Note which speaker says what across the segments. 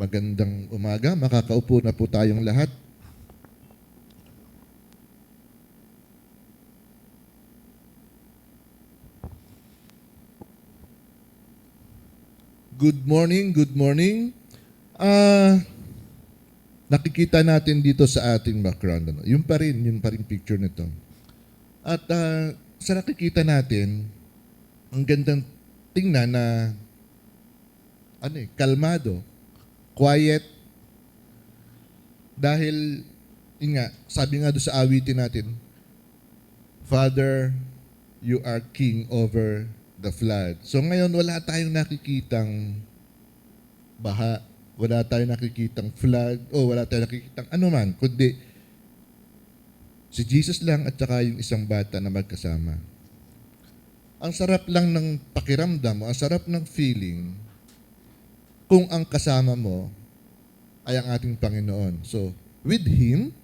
Speaker 1: Magandang umaga. Makakaupo na po tayong lahat. Good morning, good morning. Nakikita natin dito sa ating background, yun pa rin picture nito. At sa nakikita natin, ang gandang tingnan na kalmado, quiet, dahil sabi nga doon sa awitin natin, Father, you are king over the flood. So ngayon wala tayong nakikitang baha, wala tayong nakikitang flood, o wala tayong nakikitang anuman, kundi si Jesus lang at saka yung isang bata na magkasama. Ang sarap lang ng pakiramdam mo, ang sarap ng feeling kung ang kasama mo ay ang ating Panginoon. So, with Him,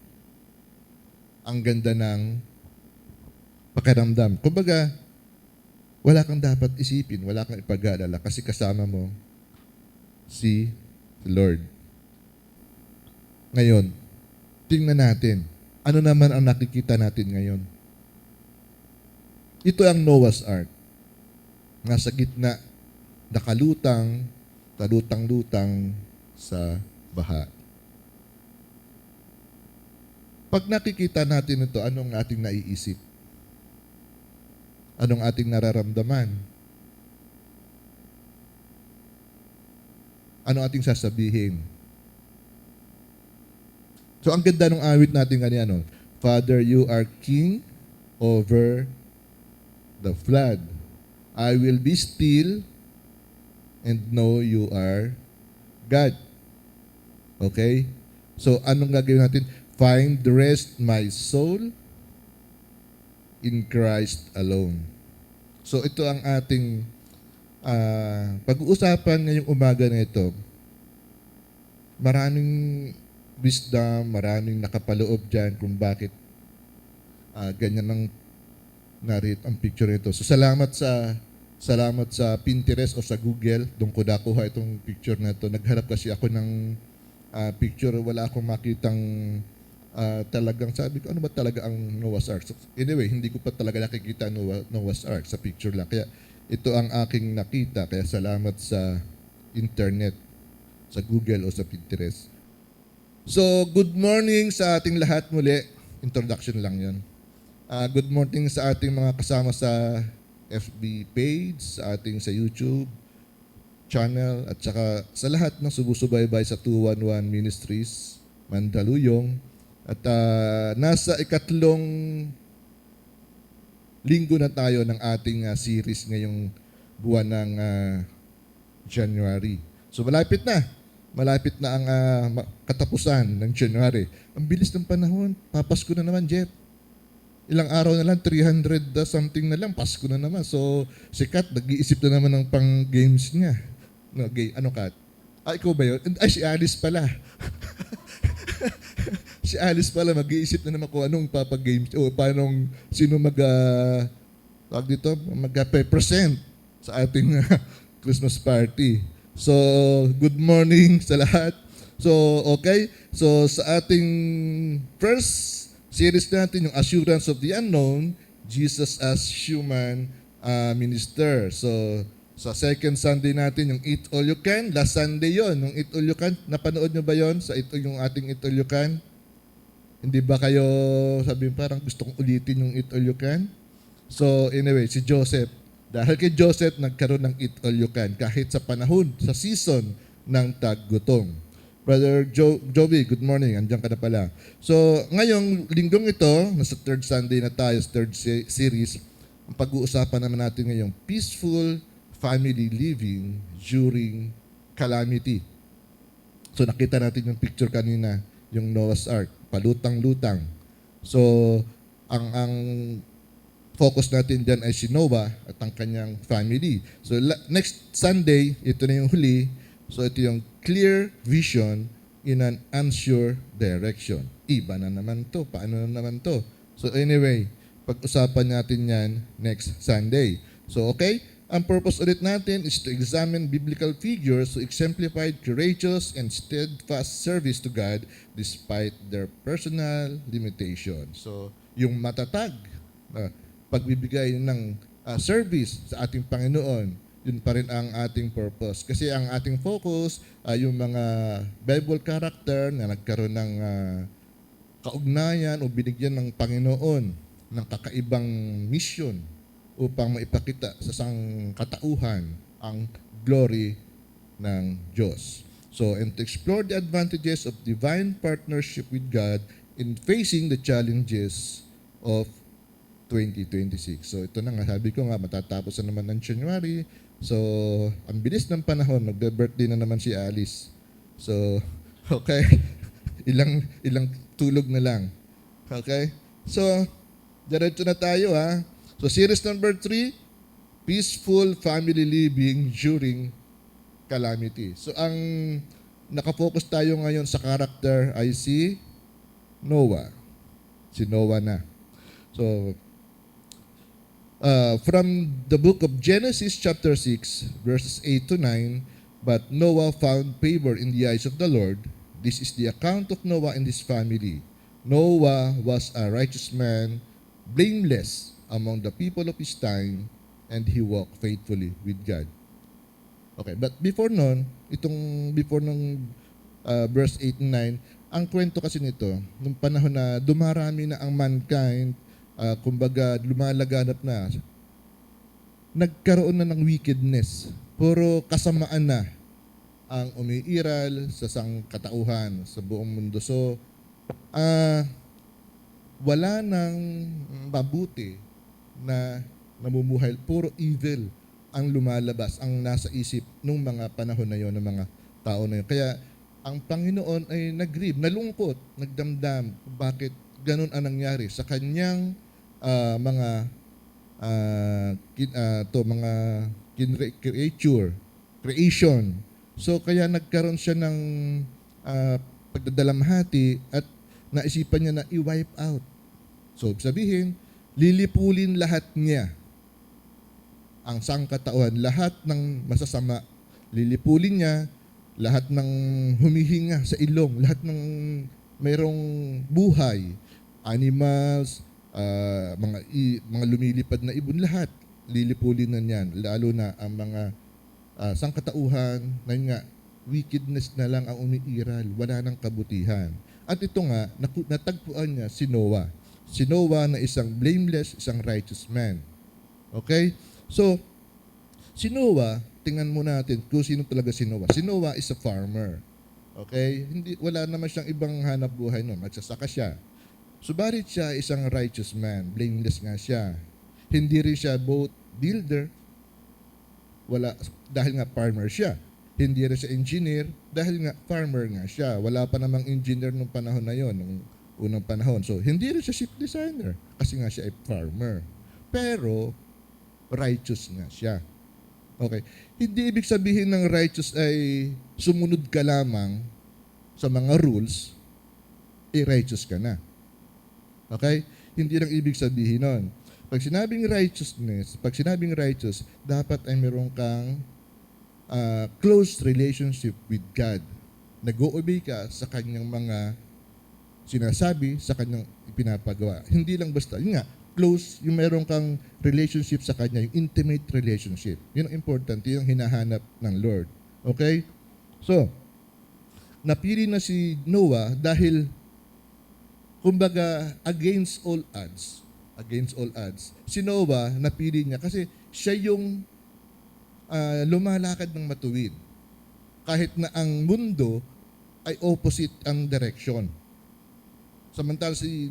Speaker 1: ang ganda ng pakiramdam. Kumbaga, wala kang dapat isipin, wala kang ipag-aalala kasi kasama mo si Lord. Ngayon, tingnan natin, ano naman ang nakikita natin ngayon? Ito ang Noah's Ark. Nasa gitna, talutang-lutang sa baha. Pag nakikita natin ito, anong ating naiisip? Anong ating nararamdaman? Anong ating sasabihin? So, ang ganda ng awit natin kanina, Father, you are king over the flood. I will be still and know you are God. Okay? So, anong gagawin natin? Find rest my soul in Christ alone. So, ito ang ating pag-uusapan ngayong umaga na ito. Maraming wisdom, maraming nakapaloob dyan kung bakit ganyan ang narit ang picture nito. So, salamat sa Pinterest o sa Google. Doon ko nakuha itong picture na ito. Nagharap kasi ako ng picture. Wala akong makitang talagang sabi ko, ano ba talaga ang Noah's Ark? So, anyway, hindi ko pa talaga nakikita Noah's Ark sa picture lang. Kaya ito ang aking nakita. Kaya salamat sa internet, sa Google o sa Pinterest. So, good morning sa ating lahat muli. Introduction lang yon. Good morning sa ating mga kasama sa FB page, sa YouTube channel, at saka sa lahat ng sumusubaybay sa 211 Ministries, Mandaluyong. At nasa ikatlong linggo na tayo ng ating series ngayong buwan ng January. So malapit na ang katapusan ng January. Ang bilis ng panahon, papasko na naman, Jeff. Ilang araw na lang, 300 something na lang, Pasko na naman. So, si Kat, nag-iisip na naman ng pang-games niya. No, ano, Kat? Ikaw ba yun? Ay, si Alice pala. Si Alice pala, mag-iisip na naman kung anong papag-games, o paanong, sino mag-present sa ating Christmas party. So, good morning sa lahat. So, okay. So, sa ating first series natin, yung Assurance of the Unknown, Jesus as Human Minister. So, sa second Sunday natin, yung Eat All You Can. Last Sunday yon, yung Eat All You Can. Napanood nyo ba yon sa yung ating Eat All You Can? Hindi ba kayo, parang gusto kong ulitin yung Eat All You Can? So, anyway, si Joseph. Dahil kay Joseph, nagkaroon ng Eat All You Can kahit sa panahon, sa season ng taggutom. Brother Joey, good morning. Andiyan ka na pala. So, ngayong linggong ito, nasa third Sunday na tayo, third series, ang pag-uusapan naman natin ngayong peaceful family living during calamity. So, nakita natin yung picture kanina, yung Noah's Ark, palutang-lutang. So, ang focus natin dyan ay si Noah at ang kanyang family. So, next Sunday, ito na yung huli. So, ito yung clear vision in an unsure direction. Iba na naman to. Paano na naman to? So, anyway, pag-usapan natin yan next Sunday. So, okay? ang purpose ulit natin is to examine biblical figures who exemplified courageous and steadfast service to God despite their personal limitations. So, yung matatag na pagbibigay ng service sa ating Panginoon, yun pa rin ang ating purpose. Kasi ang ating focus ay yung mga Bible character na nagkaroon ng kaugnayan o binigyan ng Panginoon ng kakaibang mission upang maipakita sa sang katauhan ang glory ng Diyos. So, and to explore the advantages of divine partnership with God in facing the challenges of 2026. So, ito na nga, sabi ko nga, matatapos na naman ng January. So, ang bilis ng panahon, magbe-birthday na naman si Alice. So, okay, ilang tulog na lang. Okay? So, diretso na tayo ha. So, series number 3, peaceful family living during calamity. So, ang nakafocus tayo ngayon sa character ay si Noah. Si Noah na. So, from the book of Genesis chapter 6, verses 8 to 9, but Noah found favor in the eyes of the Lord. This is the account of Noah and his family. Noah was a righteous man, blameless among the people of his time, and he walked faithfully with God. Okay, but before nung verse 8 and 9, ang kwento kasi nito, nung panahon na dumarami na ang mankind, kumbaga lumalaganap na, nagkaroon na ng wickedness. Puro kasamaan na ang umiiral sa sangkatauhan sa buong mundo. So, wala nang mabuti na namumuhay. Puro evil ang lumalabas, ang nasa isip ng mga panahon na yon, ng mga tao na yon. Kaya ang Panginoon ay nag-grieve, nalungkot, nagdamdam bakit ganun ang nangyari sa kanyang mga creation. So kaya nagkaroon siya ng pagdadalamhati at naisipan niya na i-wipe out. So sabihin, lilipulin lahat niya ang sangkatauhan, lahat ng masasama, lilipulin niya, lahat ng humihinga sa ilong, lahat ng mayroong buhay, animals, mga lumilipad na ibon, lahat lilipulin na niyan, lalo na ang mga sangkatauhan na yun nga, wickedness na lang ang umiiral, wala nang kabutihan. At ito nga, natagpuan niya si Noah. Si Noah na isang blameless, isang righteous man. Okay? So, si Noah, tingnan mo natin kung sino talaga si Noah. Si Noah is a farmer. Okay? Wala naman siyang ibang hanap buhay noon. Magsasaka siya. Subalit siya isang righteous man. Blameless nga siya. Hindi rin siya boat builder. Dahil nga farmer siya. Hindi rin siya engineer dahil nga farmer nga siya. Wala pa namang engineer nung panahon na yon, nung unang panahon. So, hindi rin siya ship designer kasi nga siya ay farmer. Pero, righteous nga siya. Okay. Hindi ibig sabihin ng righteous ay sumunod ka lamang sa mga rules, righteous ka na. Okay? Hindi lang ibig sabihin nun. Pag sinabing righteous, dapat ay meron kang close relationship with God. Nag-o-obey ka sa kanyang mga sinasabi, sa kanyang ipinapagawa. Hindi lang basta, yun nga, close, yung meron kang relationship sa kanya, yung intimate relationship. Yun ang important, yun ang hinahanap ng Lord. Okay? So, napili na si Noah dahil, kumbaga, against all odds, si Noah, napili niya kasi siya yung lumalakad ng matuwid. Kahit na ang mundo ay opposite ang direction. Samantala si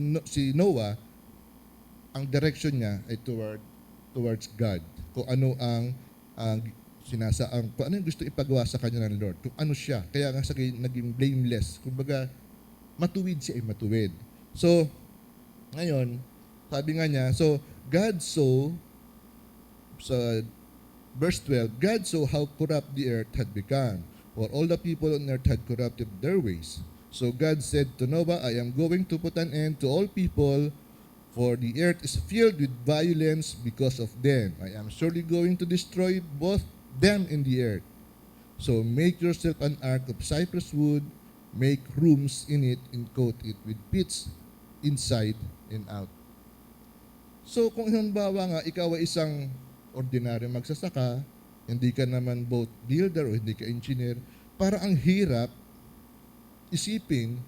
Speaker 1: Noah, ang direction niya ay towards God. Kung ano ang kung ano yung gusto ipagawa sa kanya ng Lord. Kung ano siya. Kaya nga naging blameless. Kumbaga, matuwid siya ay matuwid. So, ngayon, sabi nga niya, so, God saw, sa verse 12, God saw how corrupt the earth had become, for all the people on earth had corrupted their ways. So God said to Noah, I am going to put an end to all people, For the earth is filled with violence because of them. I am surely going to destroy both them and the earth. So make yourself an ark of cypress wood, make rooms in it, and coat it with pitch inside and out. So kung halimbawa nga, ikaw ay isang ordinaryong magsasaka, hindi ka naman boat builder o hindi ka engineer, para ang hirap isipin,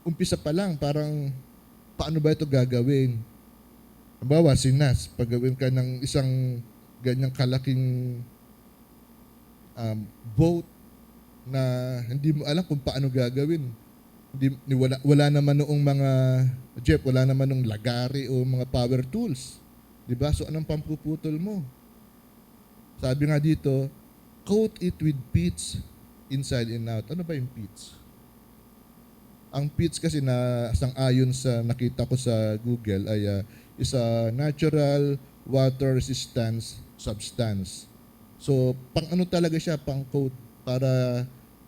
Speaker 1: umpisa pa lang, parang paano ba ito gagawin? Halimbawa, si Nas, paggawin ka ng isang ganyang kalaking boat na hindi mo alam kung paano gagawin. Wala naman noong mga, Jeff, wala naman noong lagari o mga power tools. Diba? So anong pampuputol mo? Sabi nga dito, coat it with pitch inside and out. Ano ba yung pitch? Ang pitch kasi na sang-ayon sa nakita ko sa Google ay is a natural water resistance substance. So, pang ano talaga siya, pang coat para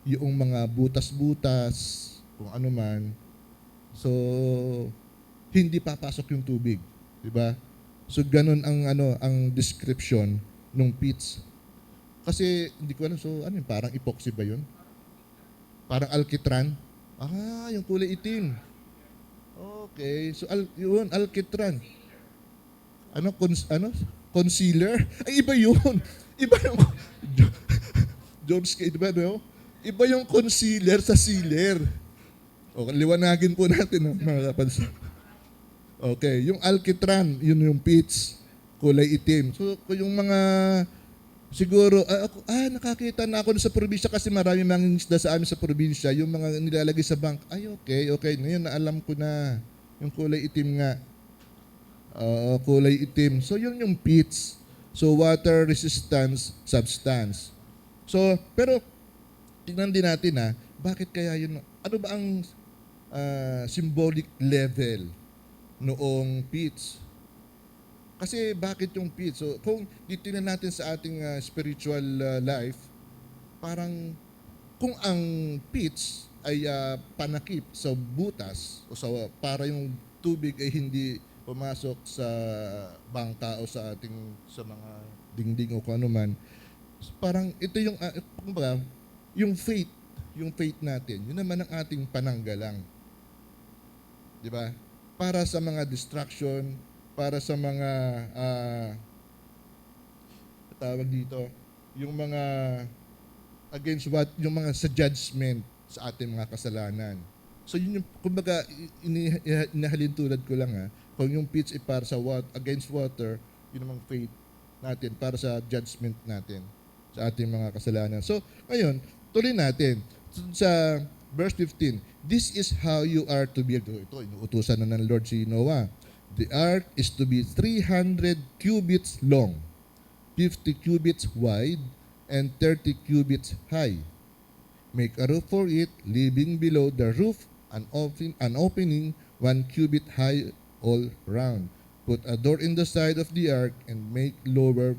Speaker 1: yung mga butas-butas, kung ano man. So, hindi papasok yung tubig, 'di ba? So, ganun ang description ng pitch. Kasi hindi ko alam, so ano yun, parang epoxy ba 'yun? Parang alkitran. Yung kulay itim. Okay. So, yun, alkitran. Concealer? Ay, iba yun. Iba yung, George K, diba, no? Iba yung concealer sa sealer. Okay, liwanagin po natin, mga kapansin. Okay, yung alkitran, yun yung pitch, kulay itim. So, yung mga, siguro, nakakita na ako sa probinsya kasi marami mga isda sa amin sa probinsya, yung mga nilalagay sa bank. Ay, okay. Ngayon, naalam ko na. Yung kulay itim nga. Kulay itim. So, yun yung pitch. So, water resistance substance. So, pero, tingnan din natin bakit kaya yun, ano ba ang symbolic level noong pitch? Kasi bakit yung pitch? So, kung titingnan natin sa ating spiritual life, parang kung ang pitch ay panakip sa butas o para yung tubig ay hindi pumasok sa bangka o sa mga dingding o kung ano man, parang ito yung yung faith natin, yun naman ang ating pananggalang. 'Di ba? Para sa mga distraction, para sa mga tawag dito, yung mga against what, yung mga sa judgment sa ating mga kasalanan. So yun yung, kumbaga, inahalin tulad ko lang kung yung pitch ay para sa against water, yun namang faith natin para sa judgment natin sa ating mga kasalanan. So, ngayon, tuloy natin sa verse 15. This is how you are to build. Ito, inuutusan na ng Lord si Noah. The ark is to be 300 cubits long, 50 cubits wide, and 30 cubits high. Make a roof for it, leaving below the roof an opening 1 cubit high all round. Put a door in the side of the ark and make lower,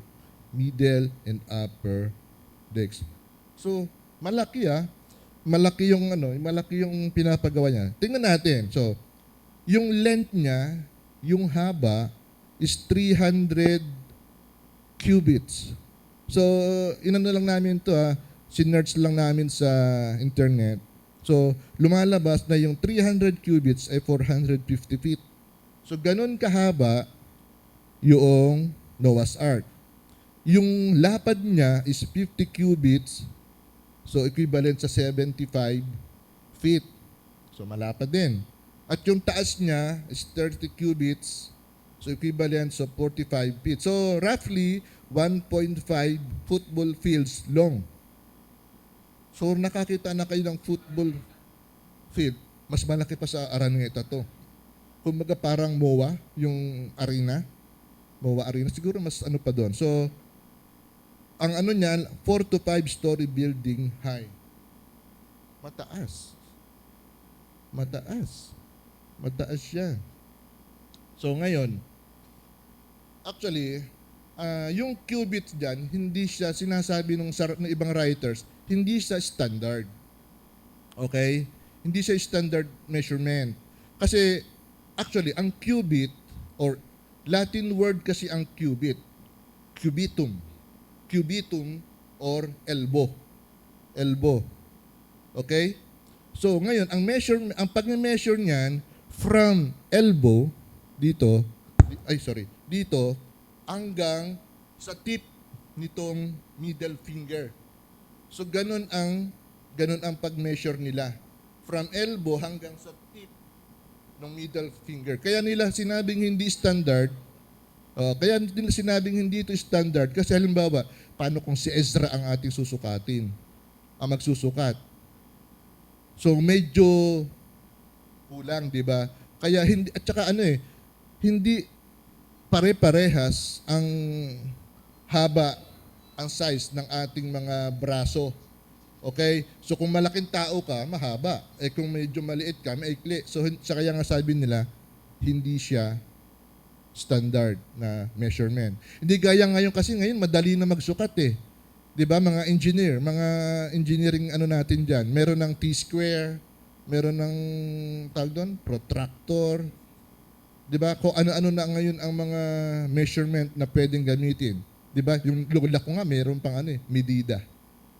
Speaker 1: middle, and upper decks. So, malaki malaki yung pinapagawa niya. Tingnan natin. So, yung length niya, yung haba is 300 cubits. So, inano lang namin ito sinerch lang namin sa internet. So, lumalabas na yung 300 cubits ay 450 feet. So, ganun kahaba yung Noah's Ark. Yung lapad niya is 50 cubits, so equivalent sa 75 feet. So, malapad din. At yung taas niya is 30 cubits, so equivalent sa 45 feet. So, roughly 1.5 football fields long. So, nakakita na kayo ng football field. Mas malaki pa sa Araneta to. Kumbaga parang MOA, yung arena. MOA arena. Siguro mas ano pa doon. So, ang ano niyan, 4 to 5 story building high. Mataas. Mataas siya. So, ngayon, actually, yung cubits dyan, hindi siya sinasabi ng ibang writers, hindi siya standard. Okay? Hindi siya standard measurement. Kasi, actually, ang cubit or Latin word kasi ang cubit, cubitum, cubitum or elbow, elbow. Okay? So ngayon, ang pag-measure niyan from elbow dito, dito hanggang sa tip nitong middle finger. So ganun ang pag-measure nila from elbow hanggang sa tip ng middle finger. Kaya nila sinabing hindi standard. Kaya nila sinabing hindi ito standard kasi halimbawa, paano kung si Ezra ang ating susukatin? Ang magsusukat. So medyo kulang, di ba? Kaya hindi, at saka hindi pare-parehas ang haba, ang size ng ating mga braso. Okay? So kung malaking tao ka, mahaba. Kung medyo maliit ka, maikli. So sa kaya nga sabi nila, hindi siya standard na measurement. Hindi gaya ngayon kasi ngayon madali na magsukat eh. 'Di ba mga engineering natin diyan, meron ng T-square, meron ng tawag doon, protractor. 'Di ba? Kung ano-ano na ngayon ang mga measurement na pwedeng gamitin. 'Di ba? Yung lola ko nga meron pang medida.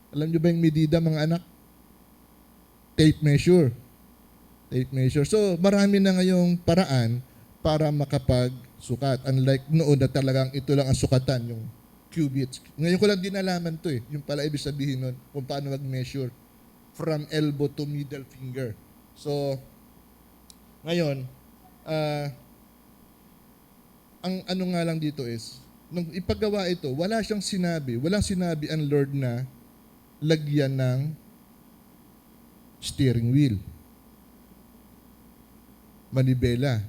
Speaker 1: Alam niyo ba yung medida mga anak? Tape measure. Tape measure. So, marami na ngayong paraan para makapagsukat. Unlike noon na talagang ito lang ang sukatan, yung cubits. Ngayon ko lang din nalaman to yung pala ibig sabihin nun, kung paano mag-measure from elbow to middle finger. So, ngayon, ang ano nga lang dito is, nung ipagawa ito, walang sinabi ang Lord na lagyan ng steering wheel, manibela.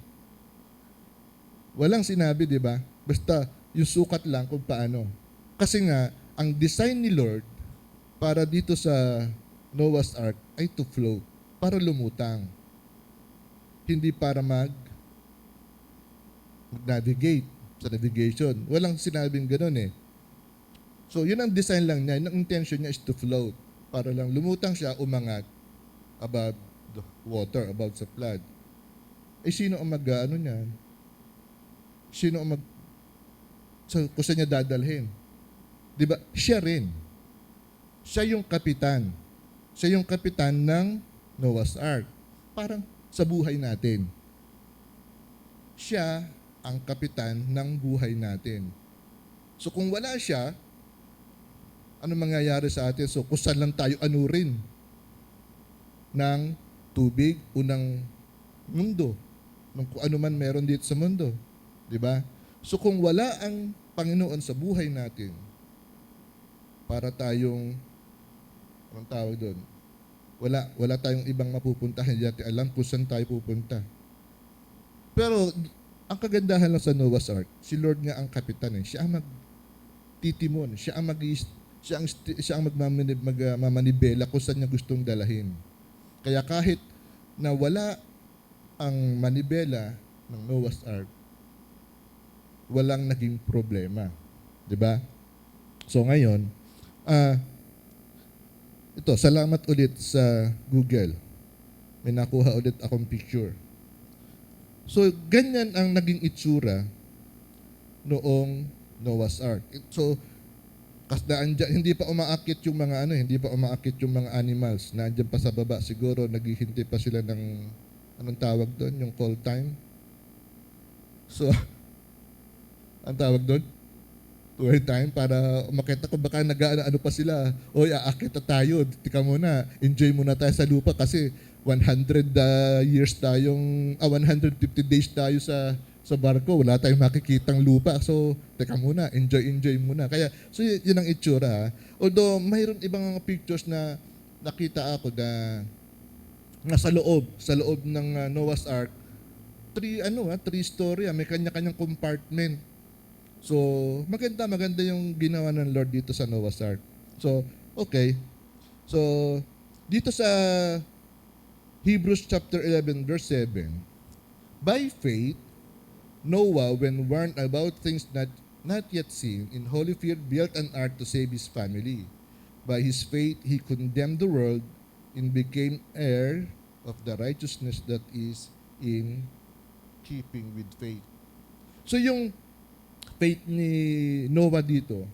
Speaker 1: Walang sinabi, di ba? Basta yung sukat lang kung paano. Kasi nga, ang design ni Lord para dito sa Noah's Ark ay to float, para lumutang. Hindi para mag-navigate sa navigation. Walang sinabing gano'n eh. So, yun ang design lang niya. Yung intention niya is to float. Para lang lumutang siya, umangat above the water, above sa flood. Sino ang niyan? Sino ang kung saan niya dadalhin? Di ba? Siya rin. Siya yung kapitan. Siya yung kapitan ng Noah's Ark. Parang sa buhay natin. Siya ang kapitan ng buhay natin. So kung wala siya, ano mangyayari sa atin? So kung saan lang tayo anurin ng tubig o ng mundo, ng kung ano man meron dito sa mundo. Di ba? So kung wala ang Panginoon sa buhay natin, para tayong, anong tawag doon? Wala tayong ibang mapupuntahan. Hindi natin alam kung saan tayo pupunta. Pero ang kagandahan lang sa Noah's Ark, si Lord nga ang kapitan. Siya ang magtitimon. Siya ang magmamanibela kung saan niya gustong dalahin. Kaya kahit na wala ang manibela ng Noah's Ark, walang naging problema. 'Di ba? So ngayon, ito, salamat ulit sa Google. May nakuha ulit akong picture. So ganyan ang naging itsura noong Noah's Ark. So hindi pa umaakit yung mga animals. Nandiyan pa sa baba, siguro naghihintay pa sila ng anong tawag doon, yung call time. So ang tawag doon, tour time, para makita ko baka nag-ano pa sila. Oy, aakit na tayo. Tika muna, enjoy muna tayo sa lupa kasi 100 years tayong, 150 days tayo sa barko. Wala tayong makikitang lupa. So, teka muna, enjoy muna. Kaya, so yun ang itsura. Although, mayroon ibang mga pictures na nakita ako na sa loob ng Noah's Ark, three story, may kanya-kanyang compartment. So, maganda yung ginawa ng Lord dito sa Noah's Ark. So, okay. So, dito sa Hebrews chapter 11 verse 7, by faith, Noah, when warned about things not yet seen, in holy fear built an ark to save his family. By his faith, he condemned the world and became heir of the righteousness that is in keeping with faith. So yung faith ni Noah dito,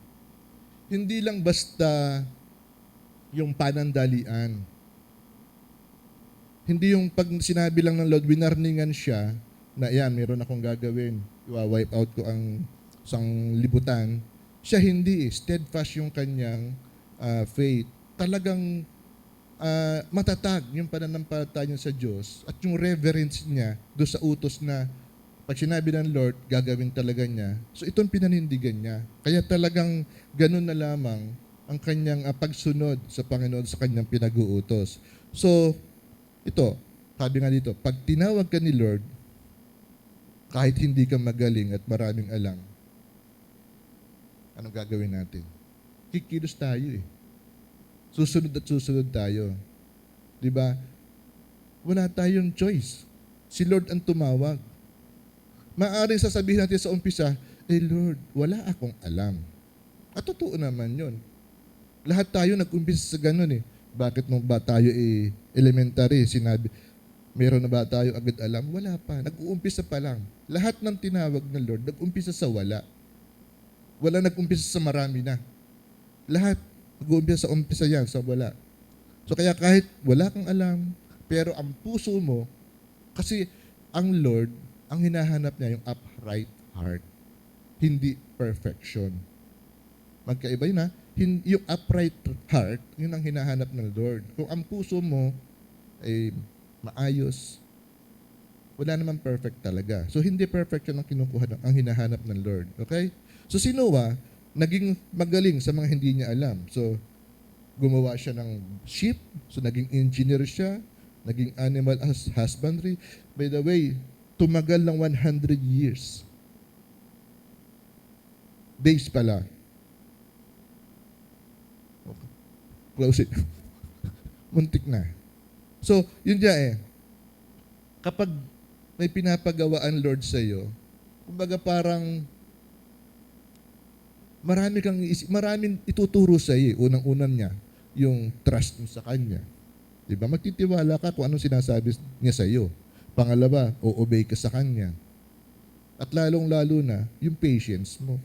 Speaker 1: hindi lang basta yung panandalian. Hindi yung pag sinabi lang ng Lord, winarningan siya na yan, meron akong gagawin. Iwa-wipe out ko ang isang libutan. Siya hindi eh. Steadfast yung kanyang faith. Talagang matatag yung pananampalataya niya sa Diyos at yung reverence niya doon sa utos na pag sinabi ng Lord, gagawin talaga niya. So itong pinanindigan niya. Kaya talagang ganun na lamang ang kanyang pagsunod sa Panginoon sa kanyang pinag-uutos. So, ito, sabi nga dito, pag tinawag ka ni Lord, kahit hindi ka magaling at maraming alam, anong gagawin natin? Kikilos tayo eh. Susunod at susunod tayo. Di ba? Wala tayong choice. Si Lord ang tumawag. Maaaring sasabihin natin sa umpisa, Lord, wala akong alam. At totoo naman yun. Lahat tayo nag-umpisa sa ganun eh. Bakit nung ba tayo elementary, sinabi, meron na ba tayo agad alam? Wala pa. Nag-uumpisa pa lang. Lahat ng tinawag ng Lord, nag-umpisa sa wala. Wala nag-umpisa sa marami na. Lahat, nag-uumpisa sa umpisa yan, sa wala. So kaya kahit wala kang alam, pero ang puso mo, kasi ang Lord, ang hinahanap niya yung upright heart. Hindi perfection. Magkaiba yun ha. Yung upright heart, yun ang hinahanap ng Lord. Kung ang puso mo ay maayos, wala naman perfect talaga. So hindi perfect yun ang kinukuha, ang hinahanap ng Lord. Okay? So si Noah, naging magaling sa mga hindi niya alam. So gumawa siya ng sheep, so naging engineer siya, naging animal husbandry. By the way, tumagal ng 100 years. Days pala. Okay. Close it. Muntik na. So, yun dyan eh. Kapag may pinapagawaan Lord sa iyo, kumbaga parang maraming ituturo sa iyo. Unang-unan niya, yung trust mo sa Kanya. Diba? Magtitiwala ka kung anong sinasabi niya sa iyo. Pangalawa, o-obey ka sa Kanya. At lalong-lalo na, yung patience mo.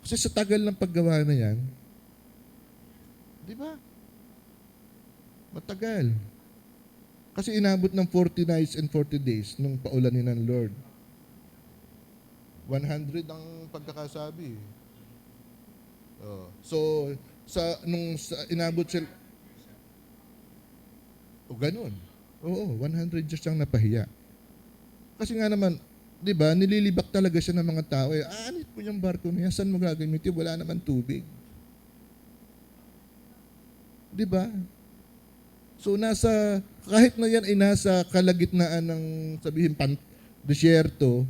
Speaker 1: Kasi sa tagal ng paggawa na yan, di ba? Matagal. Kasi inabot ng 40 nights and 40 days nung paulanin ng Lord. 100 ang pagkakasabi. So, inabot sila, ganun. Oo, 100 years siyang napahiya. Kasi nga naman, di ba, nililibak talaga siya ng mga tao. Anit mo yung barko niya, saan mo gagamitin? Wala naman tubig. Di ba? So kahit na yan ay nasa kalagitnaan ng sabihin desyerto,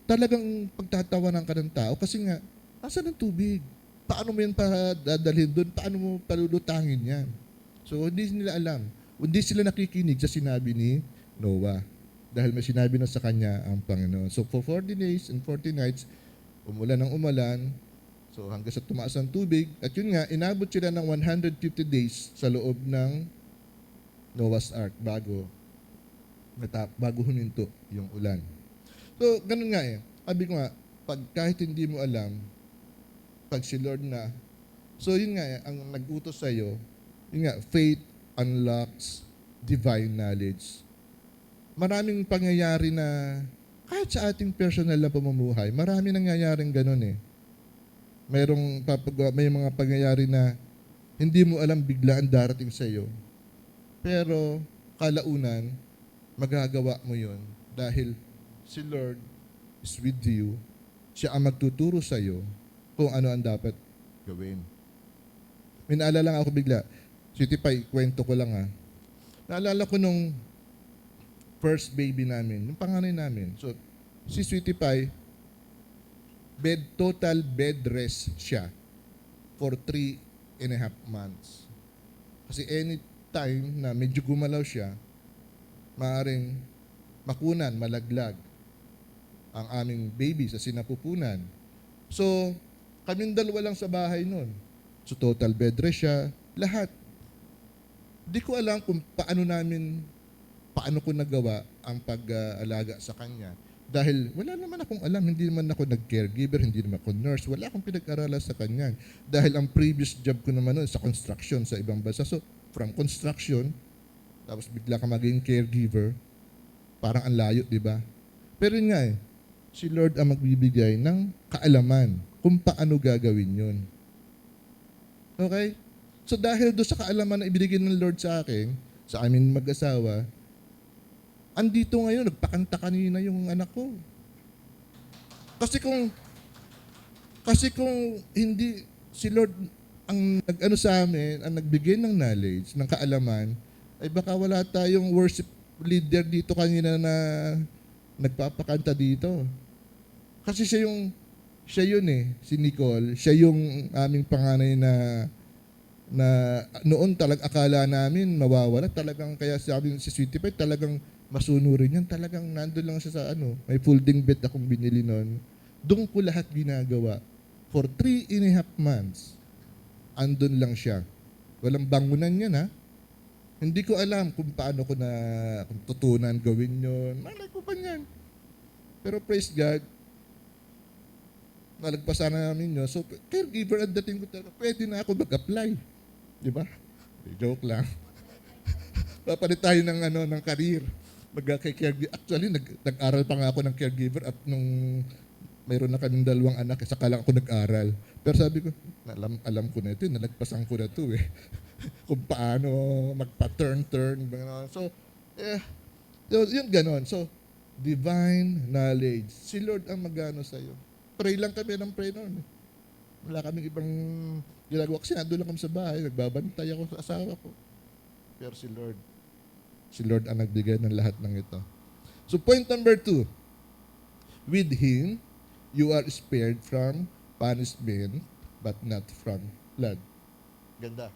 Speaker 1: talagang pagtatawanan ka ng tao kasi nga, asan ang tubig? Paano mo yan dadalhin doon? Paano mo palulutangin yan? So hindi nila alam. Hindi sila nakikinig sa sinabi ni Noah. Dahil may sinabi na sa kanya ang Panginoon. So for 40 days and 40 nights, umulan ng umulan. So hanggang sa tumaas ang tubig. At yun nga, inabot sila ng 150 days sa loob ng Noah's Ark bago huminto yung ulan. So ganun nga eh. Sabi ko nga, kahit hindi mo alam, pag si Lord na, so yun nga eh, ang nag-utos sa'yo, yun nga, faith unlocks divine knowledge. Maraming pangyayari na kahit sa ating personal na pamumuhay, marami nangyayaring ganun eh. May mga pangyayari na hindi mo alam biglaan darating sa iyo. Pero kalaunan, magagawa mo yun dahil si Lord is with you. Siya ang magtuturo sa iyo kung ano ang dapat gawin. May naalala lang ako bigla. Sweetie Pie, kwento ko lang ha. Naalala ko nung first baby namin, yung panganay namin. So, si Sweetie Pie, total bed rest siya for 3.5 months. Kasi any time na medyo gumalaw siya, maaaring makunan, malaglag ang aming baby sa sinapupunan. So, kaming dalawa lang sa bahay nun. So, total bed rest siya, lahat. Di ko alam kung paano ko nagawa ang pag-alaga sa kanya. Dahil wala naman akong alam, hindi naman ako nag-caregiver, hindi naman ako nurse, wala akong pinag-aralan sa kanya. Dahil ang previous job ko naman noon sa construction sa ibang bansa. So, from construction, tapos bigla ka maging caregiver, parang ang layo, di ba? Pero yun nga si Lord ang magbibigay ng kaalaman kung paano gagawin yun. Okay? So dahil doon sa kaalaman na ibinigay ng Lord sa akin, sa amin mag-asawa, andito ngayon, nagpakanta kanina yung anak ko. Kasi kung hindi si Lord ang nag-ano sa amin, ang nagbigay ng knowledge, ng kaalaman, ay baka wala tayong worship leader dito kanina na nagpapakanta dito. Kasi siya yun si Nicole, siya yung aming panganay na noon talagang akala namin mawawala, talagang kaya sabi si Sweetie Pie, talagang masunurin yan, talagang nandun lang siya sa may folding bed akong binili noon. Doon ko lahat ginagawa. For 3.5 months, andun lang siya. Walang bangunan yan Hindi ko alam kung paano ko kung tutunan gawin yun. Malay ko pa niyan. Pero praise God, nalagpasan namin yun. So, caregiver ang dating ko talaga, pwede na ako mag-apply. Di ba? Joke lang. Papalit tayo ng career. Actually, nag-aral pa nga ako ng caregiver at nung mayroon na kaming 2 anak, saka lang ako nag-aral. Pero sabi ko, alam ko na ito, nalagpasan ko na ito kung paano magpa-turn. So, yun ganon. So, divine knowledge. Si Lord ang magano sa'yo. Pray lang kami ng pray noon. Wala kaming ibang ginagawa. Kasi nandun lang kami sa bahay, nagbabantay ako sa asawa ko. Pero si Lord ang nagbigay ng lahat ng ito. So point number 2, with Him, you are spared from punishment, but not from blood. Ganda.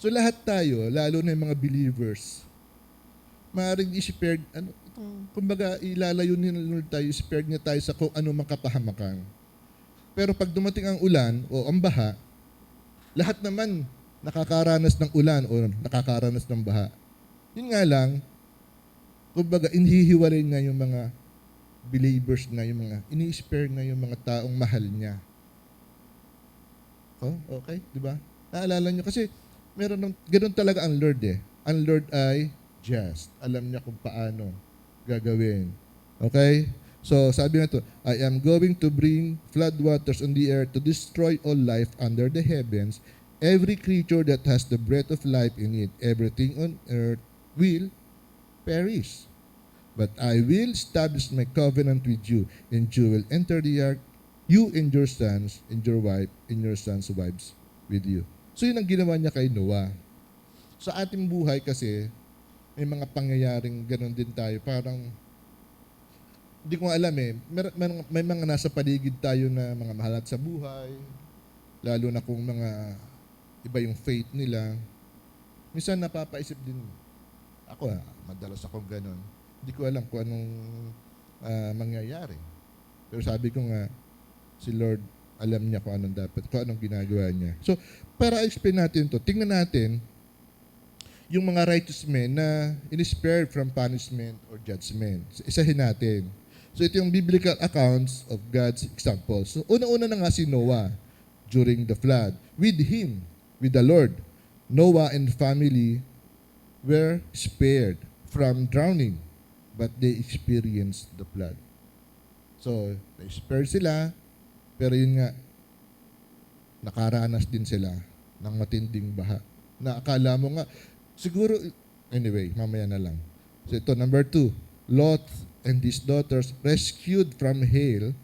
Speaker 1: So lahat tayo, lalo na yung mga believers, maaaring i-spared, kumbaga ilalayo ni Lord tayo, spared niya tayo sa kung ano mang kapahamakan. Pero pag dumating ang ulan o ang baha, lahat naman nakakaranas ng ulan o nakakaranas ng baha. Yun nga lang, kumbaga inhihiwalay nga yung mga believers na yung mga, ini-spare nga yung mga taong mahal niya. Oh, okay, di ba? Naalala nyo, kasi ganun talaga ang Lord Ang Lord ay just. Alam niya kung paano gagawin. Okay? So, sabi nga ito, I am going to bring floodwaters on the earth to destroy all life under the heavens. Every creature that has the breath of life in it, everything on earth will perish. But I will establish my covenant with you, and you will enter the ark, you and your sons, and your wife, and your sons' wives with you. So, yun ang ginawa niya kay Noah. Sa ating buhay kasi, may mga pangyayaring ganun din tayo. Parang, hindi ko alam may mga nasa paligid tayo na mga mahalat sa buhay, lalo na kung mga iba yung faith nila. Minsan napapaisip din, ako madalas akong ganun. Hindi ko alam kung anong mangyayari. Pero sabi ko nga, si Lord, alam niya kung anong ginagawa niya. So, para explain natin to, tingnan natin yung mga righteous men na in-spared from punishment or judgment. Isahin natin. So, ito yung biblical accounts of God's example. So, una-una na nga si Noah during the flood. With him, with the Lord, Noah and family were spared from drowning, but they experienced the flood. So, na-spared sila, pero yun nga, nakaranas din sila ng matinding baha. Na akala mo nga, siguro, anyway, mamaya na lang. So ito, number 2, Lot and his daughters rescued from hail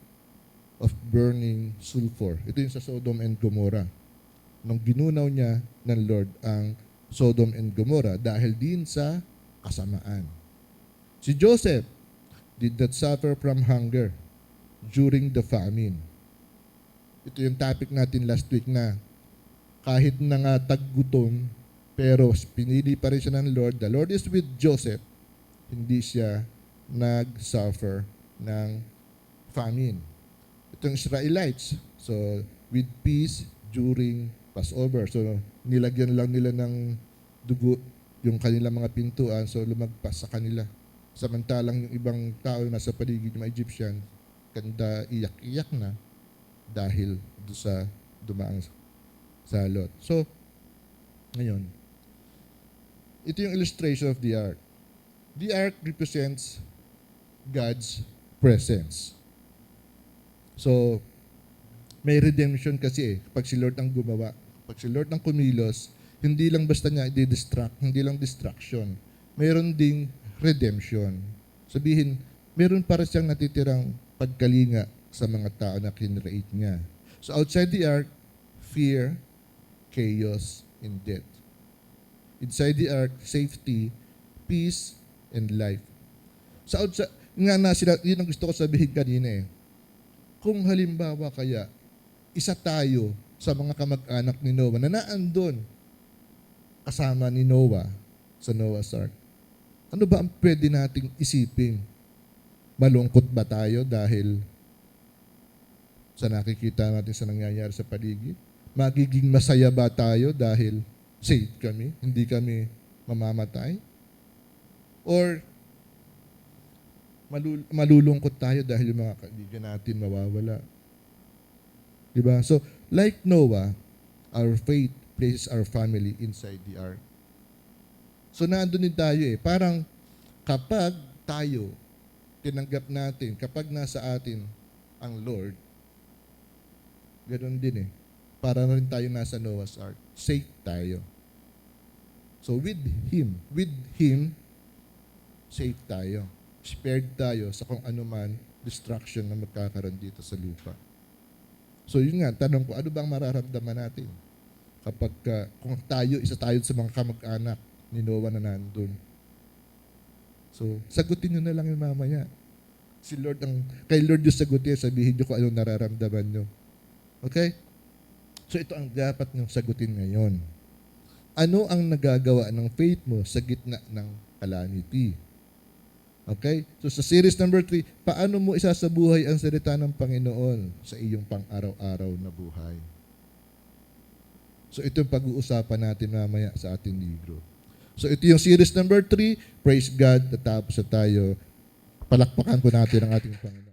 Speaker 1: of burning sulfur. Ito yung sa Sodom and Gomorrah. Nung ginunaw niya ng Lord ang Sodom and Gomorrah dahil din sa kasamaan. Si Joseph did not suffer from hunger during the famine. Ito yung topic natin last week na kahit na nga taggutom, pero pinili pa rin siya ng Lord. The Lord is with Joseph. Hindi siya nag-suffer ng famine. Itong Israelites, so with peace during Passover. So nilagyan lang nila ng dugo yung kanilang mga pintuan, so lumagpas sa kanila. Samantalang yung ibang tao na nasa paligid ng mga Egyptian, kanda iyak-iyak na dahil doon sa dumaang salot. So, ngayon, ito yung illustration of the ark. The ark represents God's presence. So, may redemption kasi pag si Lord ang gumawa. Pag si Lord ang kumilos, hindi lang basta niya i-distract, hindi lang distraction. Meron ding redemption. Sabihin, meron para siyang natitirang pagkalinga sa mga tao na kinreate niya. So outside the ark, fear, chaos, and death. Inside the ark, safety, peace, and life. Sa outside, yun ang gusto ko sabihin kanina eh. Kung halimbawa kaya, isa tayo sa mga kamag-anak ni Noah na naandun kasama ni Noah sa Noah's Ark. Ano ba ang pwede nating isipin? Malungkot ba tayo dahil sa nakikita natin sa nangyayari sa paligid? Magiging masaya ba tayo dahil safe kami, hindi kami mamamatay? Or malulungkot tayo dahil yung mga kaibigan natin mawawala? Diba? So, like Noah, our faith places our family inside the ark. So, nandun din tayo eh. Parang kapag tayo tinanggap natin, kapag nasa atin ang Lord, ganoon din eh. Para na rin tayo nasa Noah's Ark. Safe tayo. So, with Him, safe tayo. Spared tayo sa kung anuman destruction na magkakaroon dito sa lupa. So yun nga, tanong ko, ano bang mararamdaman natin kapag kung isa tayo sa mga kamag-anak ni Noah na nandun? So, sagutin nyo na lang yung mamaya. Kay Lord yung sagutin, sabihin nyo kung anong nararamdaman nyo. Okay? So ito ang dapat nyong sagutin ngayon. Ano ang nagagawa ng faith mo sa gitna ng calamity? Okay? So sa series number 3, paano mo isasabuhay ang salita ng Panginoon sa iyong pang-araw-araw na buhay? So ito yung pag-uusapan natin mamaya sa ating libro. So ito yung series number 3, Praise God, tatapos na tayo. Palakpakan po natin ang ating Panginoon.